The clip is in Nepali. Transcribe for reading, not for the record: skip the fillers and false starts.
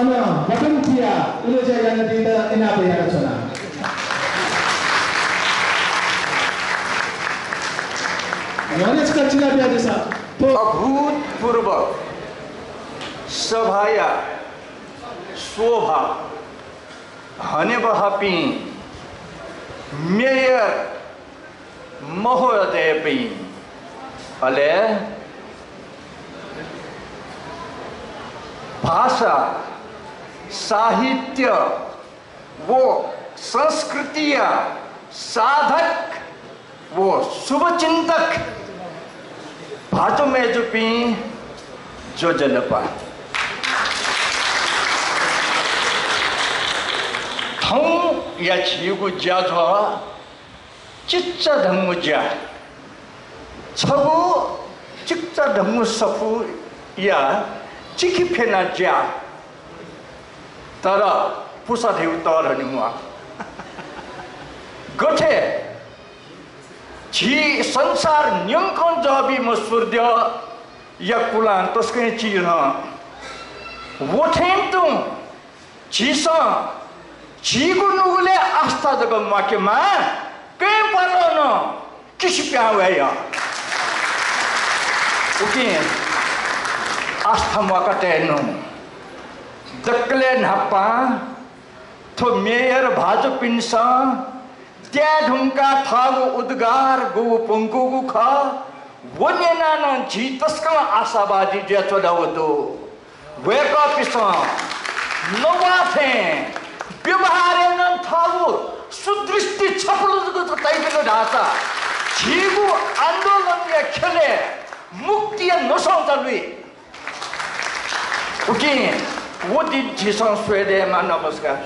Ano, bakit dia ulo jaga na dito inabayar ka na? Ano ska chila biya desa? अभूतपूर्व सभाया शोभा हने बहापी मेयर महोदय पी अले भाषा साहित्य वो संस्कृतिया साधक वो शुभचिंतक भाजो में जो पी जो जनपा हम या चीगु जाजो चिच्चा धम्मु जा छबु चिच्चा धम्मु सफु या चिकी फेना जा तर पुसा देउ तर हनिमुआ गठे जी संसार न्यंकन जाबी मसूर्द्य या कुलान तस्के चीन वो ठेम तुम चीसा चीगु नुगले आस्था जग माके मा के पालो न किसी प्यावे या उके आस्था माकटे नु दक्ले नपा तो मेयर भाजो पिंसा त्या ढुंका थागो उद्गार गो पंको गो खा वन्य नाना जी तस्का आशावादी जे चोदावतो वेका पिसा नवाथे व्यवहारे नन थागो सुदृष्टि छपलो जगो ताइको ढाचा जीगु आंदोलन या खेले मुक्ति नसौ चलुई उकी वो दिन जीसन स्वेदे मा नमस्कार